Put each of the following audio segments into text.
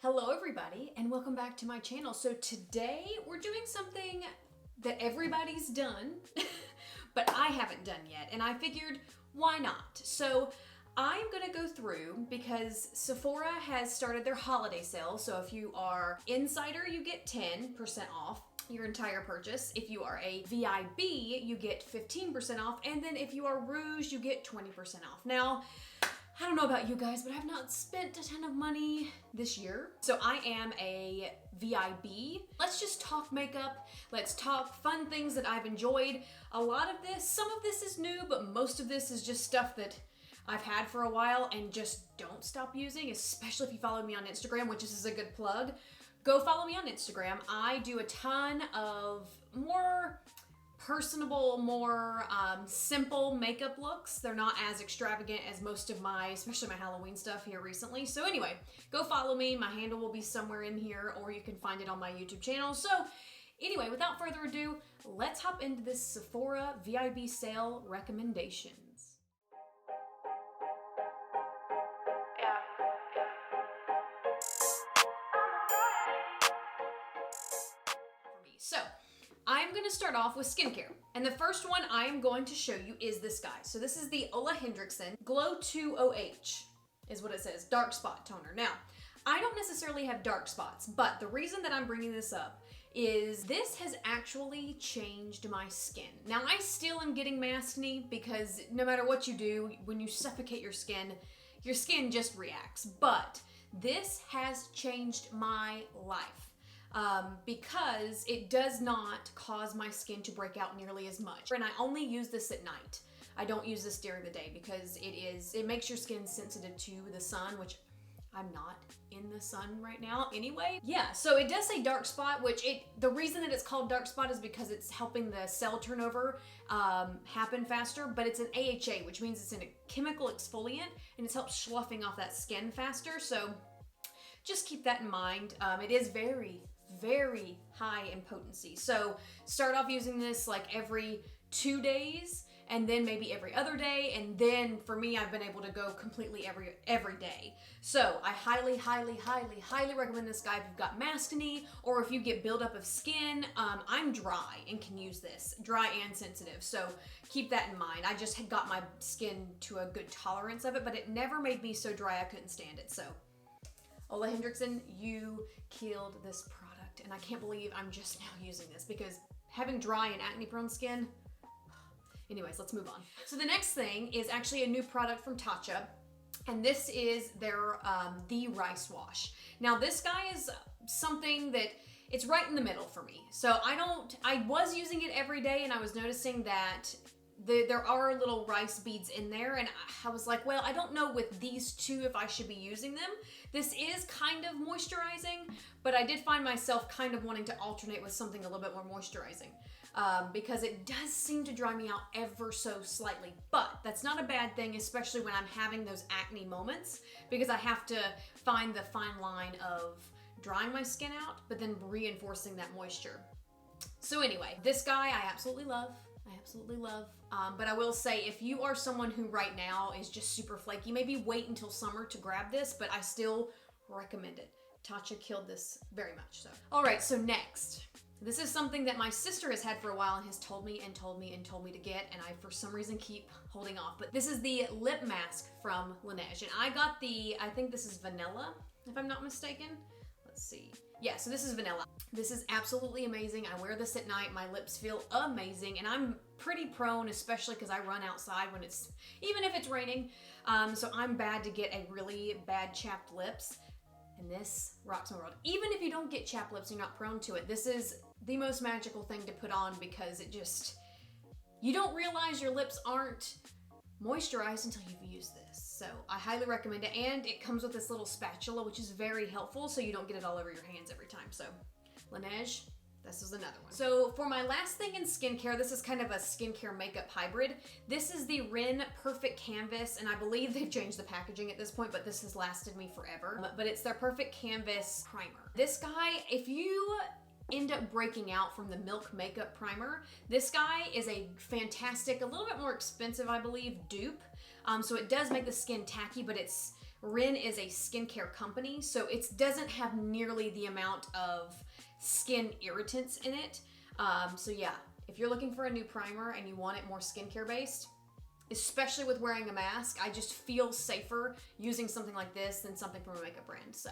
Hello everybody and welcome back to my channel. So today we're doing something that everybody's done, but I haven't done yet, and I figured why not? So I'm gonna go through because Sephora has started their holiday sale. So if you are insider, you get 10% off your entire purchase. If you are a VIB, you get 15% off, and then if you are Rouge, you get 20% off. Now, I don't know about you guys, but I've not spent a ton of money this year. So I am a VIB. Let's just talk makeup. Let's talk fun things that I've enjoyed. A lot of this, some of this is new, but most of this is just stuff that I've had for a while and just don't stop using, especially if you follow me on Instagram, which is a good plug. Go follow me on Instagram. I do a ton of more personable, more simple makeup looks. They're not as extravagant as most of my, especially my Halloween stuff here recently. So anyway, go follow me. My handle will be somewhere in here, or you can find it on my YouTube channel. So anyway, without further ado, let's hop into this Sephora VIB sale recommendations. So I'm gonna start off with skincare. And the first one I am going to show you is this guy. So this is the Ole Henriksen Glow 2 OH is what it says, dark spot toner. Now, I don't necessarily have dark spots, but the reason that I'm bringing this up is this has actually changed my skin. Now, I still am getting maskne because no matter what you do, when you suffocate your skin just reacts. But this has changed my life. Because it does not cause my skin to break out nearly as much. And I only use this at night. I don't use this during the day because it makes your skin sensitive to the sun, which I'm not in the sun right now anyway. Yeah, so it does say dark spot, which the reason that it's called dark spot is because it's helping the cell turnover happen faster, but it's an AHA, which means it's a chemical exfoliant, and it helps sloughing off that skin faster. So just keep that in mind. It is very high in potency. So start off using this like every 2 days, and then maybe every other day. And then for me, I've been able to go completely every day. So I highly recommend this guy if you've got maskne or if you get buildup of skin. I'm dry and can use this, dry and sensitive. So keep that in mind. I just had got my skin to a good tolerance of it, but it never made me so dry I couldn't stand it. So Ole Henriksen, you killed this product, and I can't believe I'm just now using this because having dry and acne-prone skin. Anyways, let's move on. So the next thing is actually a new product from Tatcha, and this is their the Rice Wash. Now this guy is something that it's right in the middle for me. So I was using it every day, and I was noticing that there are little rice beads in there, and I was like, well, I don't know with these two if I should be using them. This is kind of moisturizing, but I did find myself kind of wanting to alternate with something a little bit more moisturizing because it does seem to dry me out ever so slightly, but that's not a bad thing, especially when I'm having those acne moments, because I have to find the fine line of drying my skin out, but then reinforcing that moisture. So anyway, this guy I absolutely love. But I will say, if you are someone who right now is just super flaky, maybe wait until summer to grab this, but I still recommend it. Tatcha killed this very much so. All right, so next. This is something that my sister has had for a while and has told me to get, and I for some reason keep holding off. But this is the lip mask from Laneige, and I got I think this is vanilla, if I'm not mistaken. Let's see. Yeah, so this is vanilla. This is absolutely amazing. I wear this at night. My lips feel amazing, and I'm pretty prone, especially because I run outside even if it's raining. So I'm bad to get a really bad chapped lips, and this rocks my world. Even if you don't get chapped lips, you're not prone to it. This is the most magical thing to put on because you don't realize your lips aren't moisturized until you've used this. So I highly recommend it, and it comes with this little spatula, which is very helpful so you don't get it all over your hands every time. So Laneige, this is another one. So for my last thing in skincare, this is kind of a skincare makeup hybrid. This is the Rin Perfect Canvas, and I believe they've changed the packaging at this point, but this has lasted me forever. But it's their Perfect Canvas primer. This guy, if you end up breaking out from the Milk Makeup Primer, this guy is a fantastic, a little bit more expensive, I believe, dupe. So it does make the skin tacky, but it's Ren is a skincare company, so it doesn't have nearly the amount of skin irritants in it. So yeah, if you're looking for a new primer and you want it more skincare based, especially with wearing a mask, I just feel safer using something like this than something from a makeup brand. So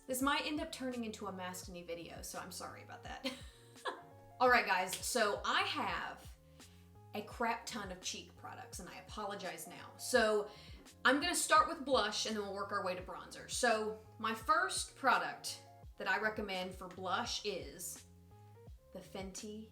this might end up turning into a masked-me video, so I'm sorry about that. All right, guys, so I have a crap ton of cheek products, and I apologize now. So I'm gonna start with blush, and then we'll work our way to bronzer. So my first product that I recommend for blush is the Fenty.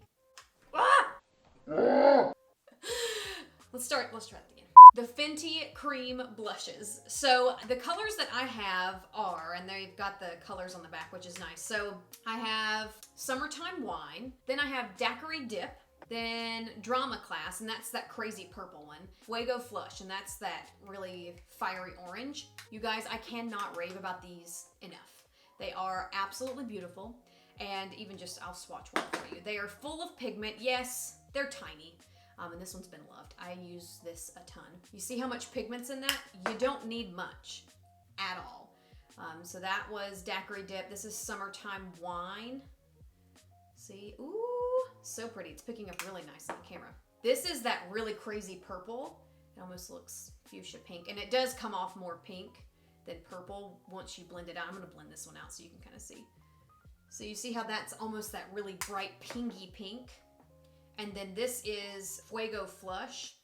Let's try that again. The Fenty Cream Blushes. So the colors that I have are, and they've got the colors on the back, which is nice. So I have Summertime Wine, then I have Daiquiri Dip, then Drama Class, and that's that crazy purple one. Fuego Flush, and that's that really fiery orange. You guys, I cannot rave about these enough. They are absolutely beautiful, and even just, I'll swatch one for you. They are full of pigment. Yes, they're tiny. And this one's been loved. I use this a ton. You see how much pigment's in that? You don't need much at all. So that was Daiquiri Dip. This is Summertime Wine. See, ooh, so pretty. It's picking up really nice on the camera. This is that really crazy purple. It almost looks fuchsia pink, and it does come off more pink than purple once you blend it out. I'm gonna blend this one out so you can kind of see. So you see how that's almost that really bright pinky pink? And then this is Fuego Flush.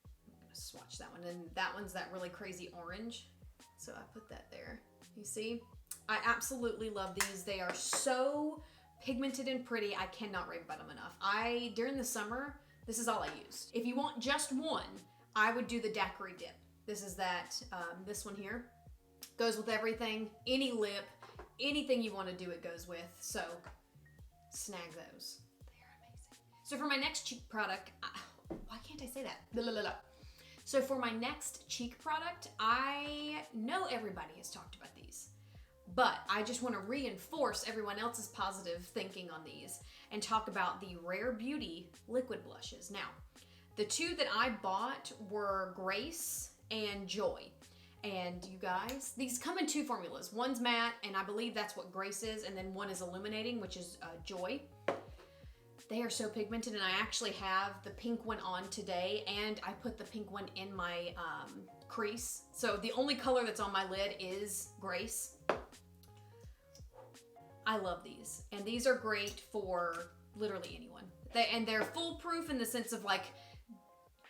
I'm gonna swatch that one. And that one's that really crazy orange. So I put that there. You see? I absolutely love these. They are so pigmented and pretty. I cannot rave about them enough. During the summer, this is all I used. If you want just one, I would do the Daiquiri Dip. This is that, this one here. Goes with everything, any lip, anything you want to do it goes with. So snag those. So for my next cheek product, why can't I say that? Blah, blah, blah, blah. So for my next cheek product, I know everybody has talked about these, but I just want to reinforce everyone else's positive thinking on these and talk about the Rare Beauty liquid blushes. Now, the two that I bought were Grace and Joy. And you guys, these come in two formulas. One's matte, and I believe that's what Grace is, and then one is illuminating, which is Joy. They are so pigmented, and I actually have the pink one on today, and I put the pink one in my crease. So the only color that's on my lid is Grace. I love these, and these are great for literally anyone. They're foolproof in the sense of like,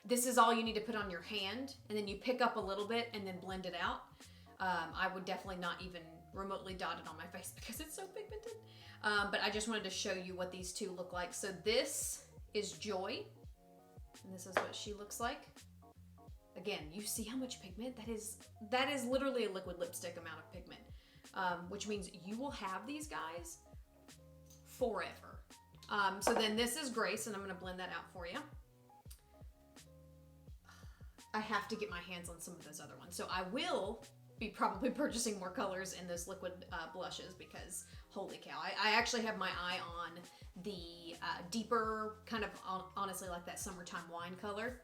this is all you need to put on your hand, and then you pick up a little bit and then blend it out. I would definitely not even remotely dot it on my face because it's so pigmented. But I just wanted to show you what these two look like. So this is Joy, and this is what she looks like. Again, you see how much pigment? That is literally a liquid lipstick amount of pigment, which means you will have these guys forever. So then this is Grace, and I'm gonna blend that out for you. I have to get my hands on some of those other ones. So I will be probably purchasing more colors in those liquid blushes because holy cow, I actually have my eye on the deeper kind of honestly like that Summertime Wine color.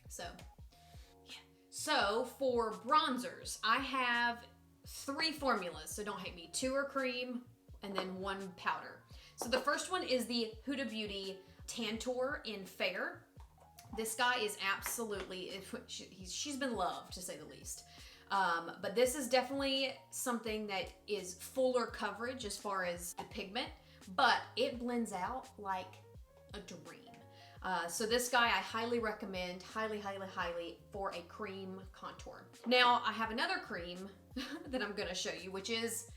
So yeah. So for bronzers, I have 3 formulas, so don't hate me. 2 are cream and then 1 powder. So the first one is the Huda Beauty Tantour in Fair. This guy is absolutely, she's been loved to say the least. But this is definitely something that is fuller coverage as far as the pigment, but it blends out like a dream. So this guy I highly recommend, highly for a cream contour. Now I have another cream that I'm gonna show you, which is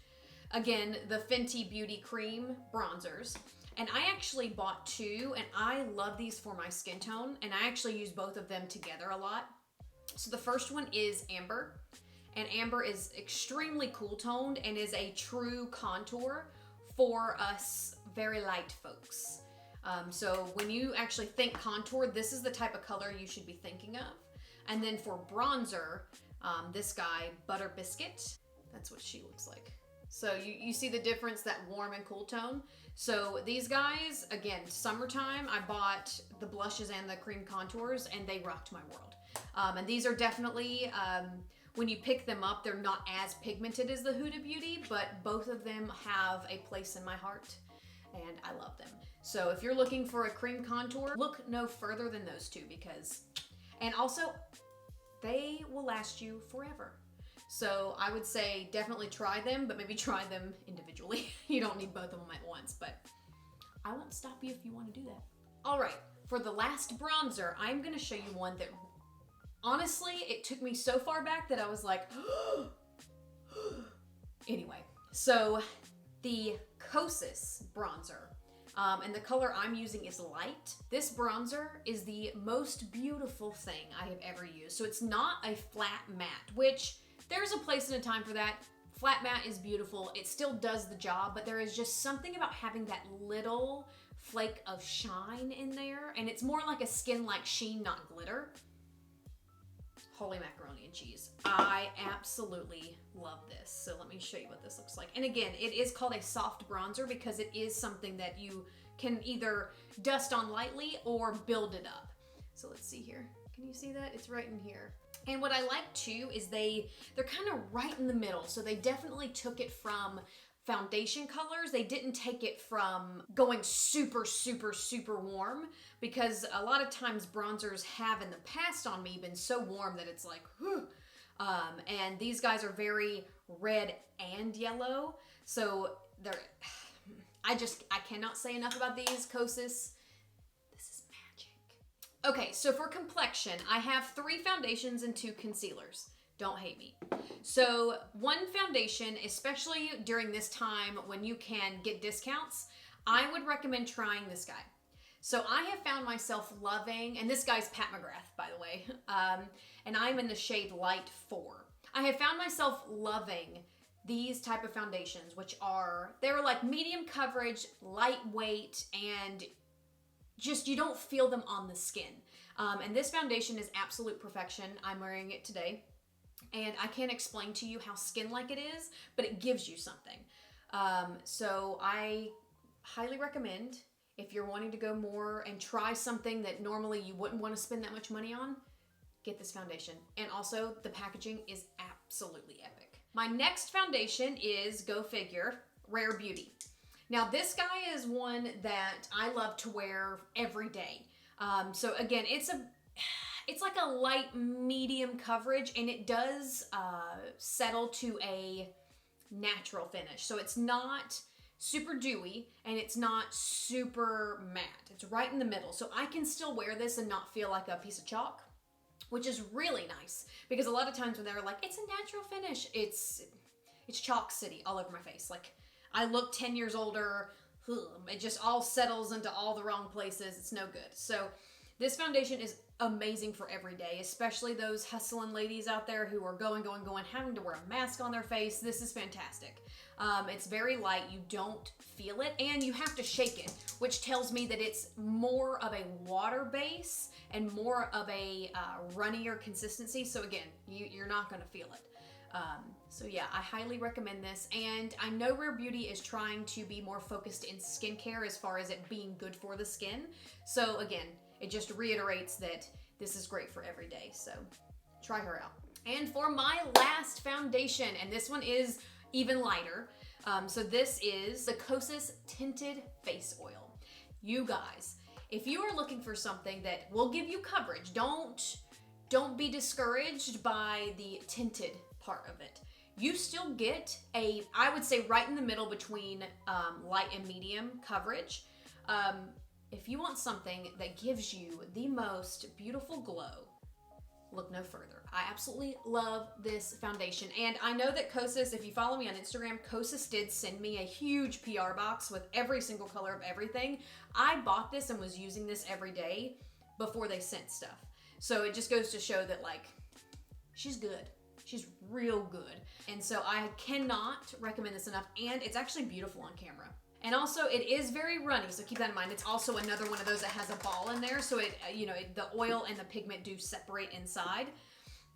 again the Fenty Beauty Cream Bronzers. And I actually bought 2, and I love these for my skin tone, and I actually use both of them together a lot. So the first one is Amber, and Amber is extremely cool toned and is a true contour for us very light folks. So when you actually think contour, this is the type of color you should be thinking of. And then for bronzer, this guy, Butter Biscuit, that's what she looks like. So you see the difference, that warm and cool tone. So these guys, again, summertime, I bought the blushes and the cream contours, and they rocked my world. And these are definitely, when you pick them up, they're not as pigmented as the Huda Beauty, but both of them have a place in my heart, and I love them. So if you're looking for a cream contour, look no further than those two, because, and also, they will last you forever. So I would say definitely try them, but maybe try them individually. You don't need both of them at once, but I won't stop you if you want to do that. All right, for the last bronzer, I'm gonna show you one that, honestly, it took me so far back that I was like, anyway. So the Kosas bronzer, and the color I'm using is light. This bronzer is the most beautiful thing I have ever used. So it's not a flat matte, which there's a place and a time for that. Flat matte is beautiful. It still does the job, but there is just something about having that little flake of shine in there, and it's more like a skin-like sheen, not glitter. Holy macaroni and cheese. I absolutely love this. So let me show you what this looks like. And again, it is called a soft bronzer because it is something that you can either dust on lightly or build it up. So let's see here. Can you see that? It's right in here. And what I like too is they're kind of right in the middle. So they definitely took it from foundation colors. They didn't take it from going super, super, super warm, because a lot of times bronzers have in the past on me been so warm that it's like, whew. And these guys are very red and yellow. So I cannot say enough about these Kosas. Okay, so for complexion, I have 3 foundations and 2 concealers. Don't hate me. So one foundation, especially during this time when you can get discounts, I would recommend trying this guy. So I have found myself loving, and this guy's Pat McGrath, by the way, and I'm in the shade Light 4. I have found myself loving these type of foundations, which they're like medium coverage, lightweight, and just you don't feel them on the skin. And this foundation is absolute perfection. I'm wearing it today. And I can't explain to you how skin-like it is, but it gives you something. So I highly recommend, if you're wanting to go more and try something that normally you wouldn't want to spend that much money on, get this foundation. And also, the packaging is absolutely epic. My next foundation is, go figure, Rare Beauty. Now this guy is one that I love to wear every day. So again, it's like a light medium coverage, and it does settle to a natural finish. So it's not super dewy and it's not super matte. It's right in the middle. So I can still wear this and not feel like a piece of chalk, which is really nice, because a lot of times when they're like, it's a natural finish, it's chalk city all over my face. Like, I look 10 years older, it just all settles into all the wrong places. It's no good. So this foundation is amazing for every day, especially those hustling ladies out there who are going, having to wear a mask on their face. This is fantastic. It's very light. You don't feel it, and you have to shake it, which tells me that it's more of a water base and more of a runnier consistency. So again, you're not going to feel it. So yeah, I highly recommend this, and I know Rare Beauty is trying to be more focused in skincare as far as it being good for the skin. So again, it just reiterates that this is great for every day, so try her out. And for my last foundation, and this one is even lighter, so this is the Kosas Tinted Face Oil. You guys, if you are looking for something that will give you coverage, don't be discouraged by the tinted part of it. You still get I would say right in the middle between light and medium coverage. If you want something that gives you the most beautiful glow, look no further. I absolutely love this foundation. And I know that Kosas, if you follow me on Instagram, Kosas did send me a huge PR box with every single color of everything. I bought this and was using this every day before they sent stuff. So it just goes to show that, like, she's good. She's real good. And so I cannot recommend this enough. And it's actually beautiful on camera. And also, it is very runny, so keep that in mind. It's also another one of those that has a ball in there, so the oil and the pigment do separate inside.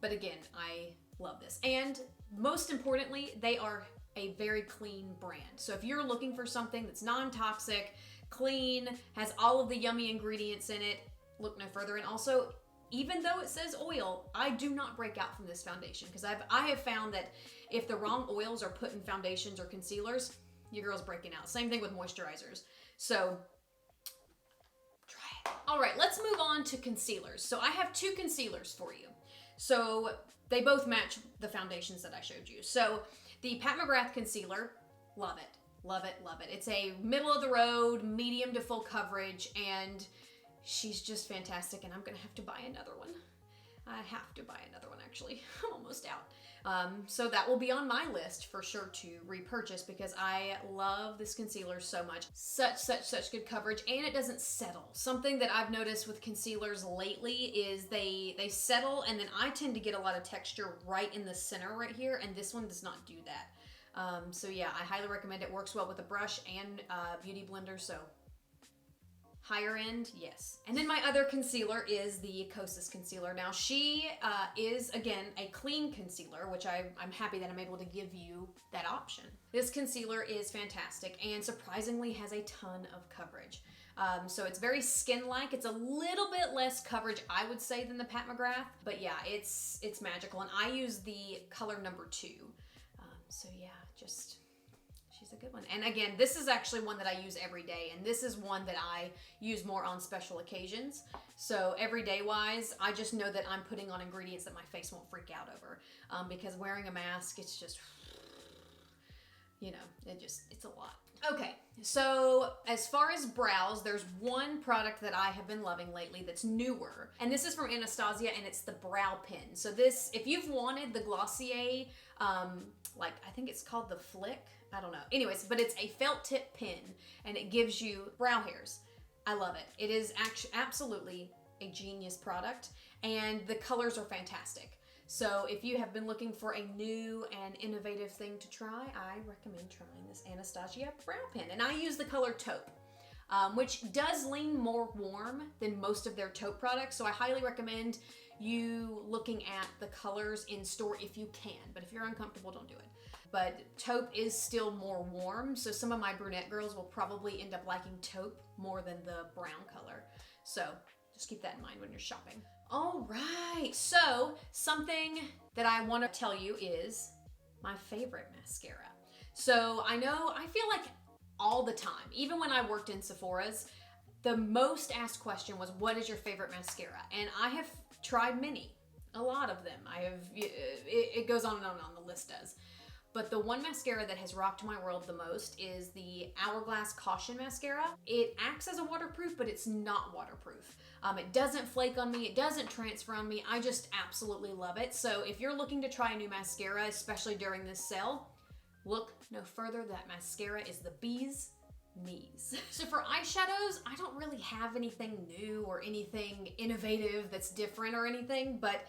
But again, I love this. And most importantly, they are a very clean brand. So if you're looking for something that's non-toxic, clean, has all of the yummy ingredients in it, look no further. And also, even though it says oil, I do not break out from this foundation because I have found that if the wrong oils are put in foundations or concealers, your girl's breaking out. Same thing with moisturizers. So try it. All right, let's move on to concealers. So I have 2 concealers for you. So they both match the foundations that I showed you. So the Pat McGrath concealer, love it. Love it, love it. It's a middle of the road, medium to full coverage, and she's just fantastic, and I'm gonna have to buy another one. I have to buy another one, actually. I'm almost out. So that will be on my list for sure to repurchase because I love this concealer so much. Such good coverage, and it doesn't settle. Something that I've noticed with concealers lately is they settle, and then I tend to get a lot of texture right in the center right here, and this one does not do that. So yeah, I highly recommend it. Works well with a brush and beauty blender, so higher end, yes. And then my other concealer is the Kosas concealer. Now she is, again, a clean concealer, which I'm happy that I'm able to give you that option. This concealer is fantastic and surprisingly has a ton of coverage. So it's very skin-like. It's a little bit less coverage, I would say, than the Pat McGrath, but yeah, it's magical. And I use the color number 2. So yeah, she's a good one. And again, this is actually one that I use every day, and this is one that I use more on special occasions. So everyday wise, I just know that I'm putting on ingredients that my face won't freak out over, because wearing a mask, it's just, you know, it's a lot. Okay, so as far as brows, there's one product that I have been loving lately that's newer, and this is from Anastasia, and it's the brow pen. So this, if you've wanted the Glossier, like I think it's called the Flick, I don't know. Anyways, but it's a felt tip pen, and it gives you brow hairs. I love it. It is absolutely a genius product, and the colors are fantastic. So if you have been looking for a new and innovative thing to try, I recommend trying this Anastasia brow pen. And I use the color taupe, which does lean more warm than most of their taupe products. So I highly recommend you looking at the colors in store if you can. But if you're uncomfortable, don't do it. But taupe is still more warm. So some of my brunette girls will probably end up liking taupe more than the brown color. So just keep that in mind when you're shopping. All right, so something that I want to tell you is my favorite mascara. So I feel like all the time, even when I worked in Sephora's, the most asked question was, what is your favorite mascara? And I have tried many, a lot of them. It goes on and on, the list does. But the one mascara that has rocked my world the most is the Hourglass Caution Mascara. It acts as a waterproof, but it's not waterproof. It doesn't flake on me, it doesn't transfer on me. I just absolutely love it. So if you're looking to try a new mascara, especially during this sale, look no further. That mascara is the bee's knees. So for eyeshadows, I don't really have anything new or anything innovative that's different or anything, but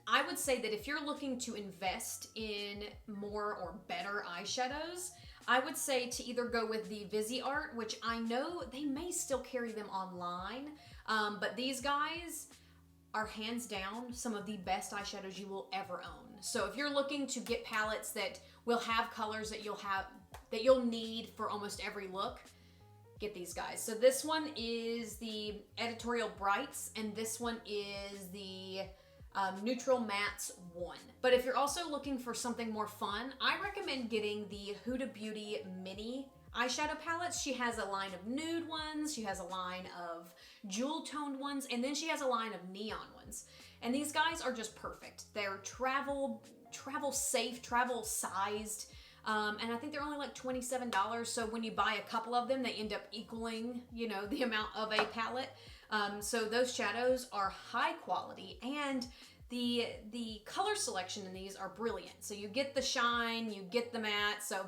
I would say that if you're looking to invest in more or better eyeshadows, I would say to either go with the Viseart, which I know they may still carry them online, but these guys are hands down some of the best eyeshadows you will ever own. So if you're looking to get palettes that will have colors that you'll need for almost every look, get these guys. So this one is the Editorial Brights, and this one is the Neutral Mattes 1. But if you're also looking for something more fun, I recommend getting the Huda Beauty Mini eyeshadow palettes. She has a line of nude ones, she has a line of jewel toned ones, and then she has a line of neon ones. And these guys are just perfect. They're travel safe, travel sized, and I think they're only like $27. So when you buy a couple of them, they end up equaling, you know, the amount of a palette. So those shadows are high quality, and the color selection in these are brilliant. So you get the shine, you get the matte, so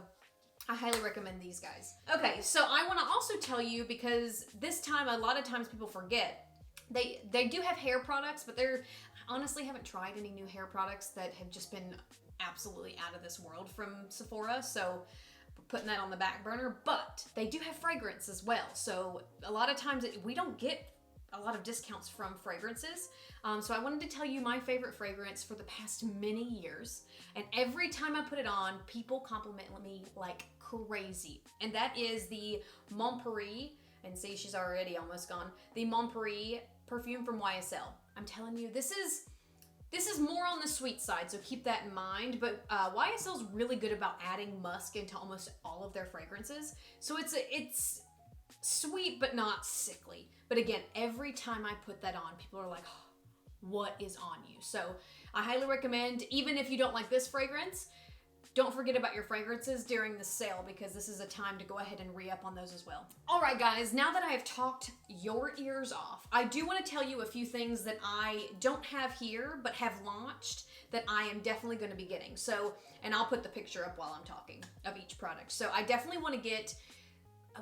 I highly recommend these guys. Okay, so I want to also tell you, because this time, a lot of times people forget, they do have hair products, but I honestly haven't tried any new hair products that have just been absolutely out of this world from Sephora, so putting that on the back burner. But they do have fragrance as well, so a lot of times we don't get a lot of discounts from fragrances. So I wanted to tell you my favorite fragrance for the past many years, and every time I put it on, people compliment me like crazy, and that is the Mon Paris, and see, she's already almost gone, the Mon Paris perfume from YSL. I'm telling you, this is more on the sweet side, so keep that in mind. But YSL is really good about adding musk into almost all of their fragrances. So it's sweet, but not sickly. But again, every time I put that on, people are like, oh, what is on you? So I highly recommend, even if you don't like this fragrance, don't forget about your fragrances during the sale, because this is a time to go ahead and re-up on those as well. All right, guys, now that I have talked your ears off, I do want to tell you a few things that I don't have here, but have launched that I am definitely going to be getting. So, and I'll put the picture up while I'm talking of each product. So I definitely want to get,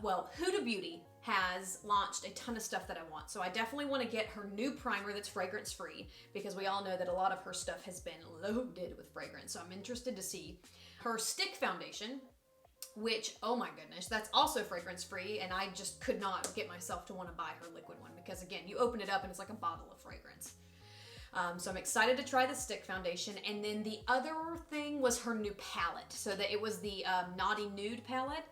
well, Huda Beauty has launched a ton of stuff that I want. So I definitely want to get her new primer that's fragrance free, because we all know that a lot of her stuff has been loaded with fragrance. So I'm interested to see her stick foundation, which, oh my goodness, that's also fragrance free. And I just could not get myself to want to buy her liquid one, because again, you open it up and it's like a bottle of fragrance. So I'm excited to try the stick foundation. And then the other thing was her new palette. So that it was the Naughty Nude palette.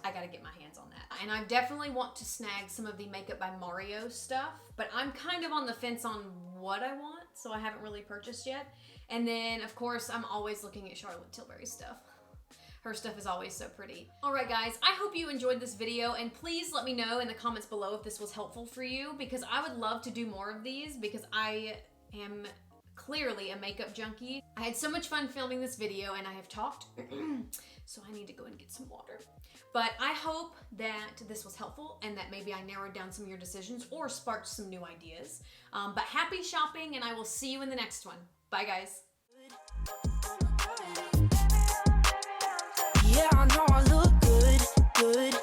I gotta get my hands on that. And I definitely want to snag some of the Makeup by Mario stuff, but I'm kind of on the fence on what I want, so I haven't really purchased yet. And then, of course, I'm always looking at Charlotte Tilbury's stuff. Her stuff is always so pretty. All right, guys, I hope you enjoyed this video, and please let me know in the comments below if this was helpful for you, because I would love to do more of these, because I am clearly a makeup junkie. I had so much fun filming this video, and I have talked, so I need to go and get some water. But I hope that this was helpful, and that maybe I narrowed down some of your decisions or sparked some new ideas. But happy shopping, and I will see you in the next one. Bye, guys. Yeah, I know I look good.